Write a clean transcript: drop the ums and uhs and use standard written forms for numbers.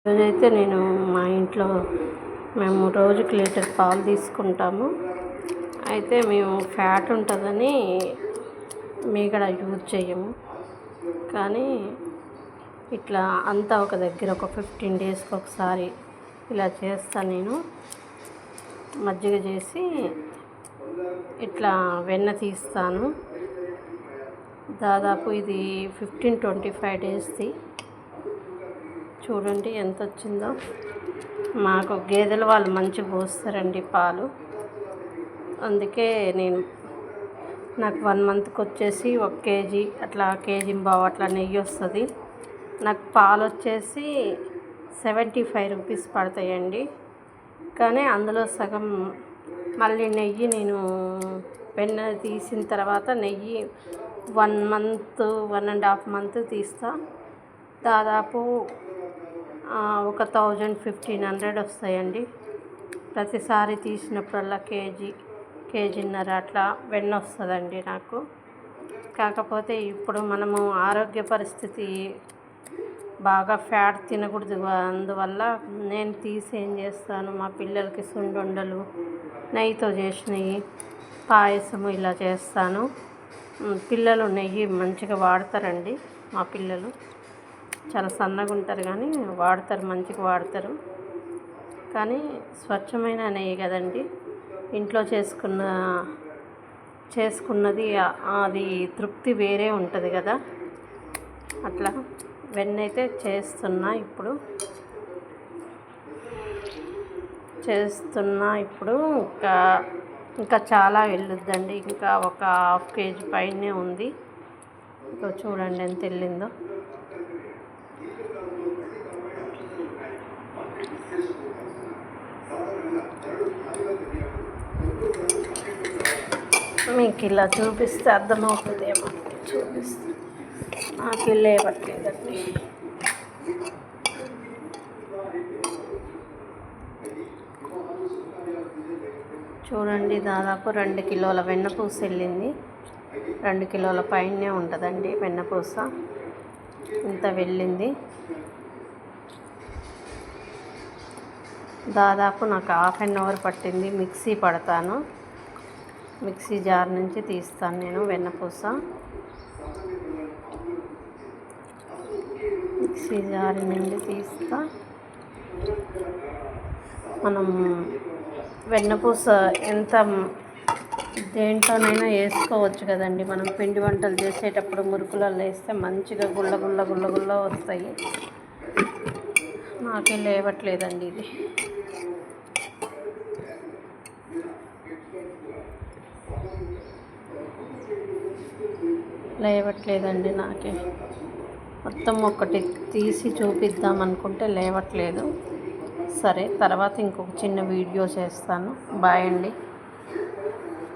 రోజైతే నేను మా ఇంట్లో మేము రోజుకి లీటర్ పాలు తీసుకుంటాము. అయితే మేము ఫ్యాట్ ఉంటుందని మీగడ యూజ్ చేయము. కానీ ఇట్లా అంతా ఒక దగ్గర ఒక 15 డేస్కి ఒకసారి ఇలా చేస్తాను. నేను మజ్జిగ చేసి ఇట్లా వెన్న తీస్తాను. దాదాపు ఇది 15-25 డేస్ది. చూడండి ఎంత వచ్చిందో. మాకు గేదెలు వాళ్ళు మంచిగా పోస్తారండి పాలు. అందుకే నాకు 1 మంత్కి వచ్చేసి 1 కేజీ అట్లా కేజీ-పావు అట్లా నెయ్యి వస్తుంది. నాకు పాలు వచ్చేసి 75 రూపీస్ పడతాయండి. కానీ అందులో సగం మళ్ళీ నెయ్యి నేను వెన్న తీసిన తర్వాత నెయ్యి 1 మంత్ 1.5 మంత్ తీస్తా. దాదాపు 1000-1500 వస్తాయండి. ప్రతిసారి తీసినప్పుడల్లా కేజీన్నర అట్లా వెన్న వస్తుందండి నాకు. కాకపోతే ఇప్పుడు మనము ఆరోగ్య పరిస్థితి బాగా ఫ్యాట్ తినకూడదు. అందువల్ల నేను తీసి ఏం చేస్తాను, మా పిల్లలకి సున్నుండలు నెయ్యితో చేసినవి, పాయసము ఇలా చేస్తాను. పిల్లలు నెయ్యి మంచిగా వాడతారండి. మా పిల్లలు చాలా సన్నగా ఉంటారు కానీ వాడతారు, మంచిగా వాడతారు. కానీ స్వచ్ఛమైన నెయ్యి కదండి, ఇంట్లో చేసుకున్నది అది తృప్తి వేరే ఉంటుంది కదా. అట్లా వెన్న అయితే ఇప్పుడు ఇంకా చాలా వెళ్ళొద్దండి. ఇంకా ఒక 1/2 కేజీ పైనే ఉంది. ఇంకా చూడండి ఎంత వెళ్ళిందో. మీకు ఇలా చూపిస్తే అర్థమవుతుందేమో. చూపిస్తే నాకు ఇల్లు ఇవ్వట్లేదండి. చూడండి దాదాపు 2 కిలోల వెన్నపూస వెళ్ళింది. 2 కిలోల పైనే ఉంటుందండి వెన్నపూస. ఇంత వెళ్ళింది. దాదాపు నాకు 1/2 అవర్ పట్టింది. మిక్సీ పడతాను, మిక్సీ జార్ నుంచి తీస్తాను నేను వెన్నపూస. మిక్సీ జార్ నుండి తీస్తా. మనం వెన్నపూస ఎంత దేంట్లోనైనా వేసుకోవచ్చు కదండి. మనం పిండి వంటలు చేసేటప్పుడు మురుకులలో వేస్తే మంచిగా గుల్ల వస్తాయి. నాకే లేవట్లేదండి ఇది. లేవట్లేదండి నాకే. మొత్తం ఒకటి తీసి చూపిద్దాం అనుకుంటే లేవట్లేదు. సరే, తర్వాత ఇంకొక చిన్న వీడియో చేస్తాను. బాయ్ అండి.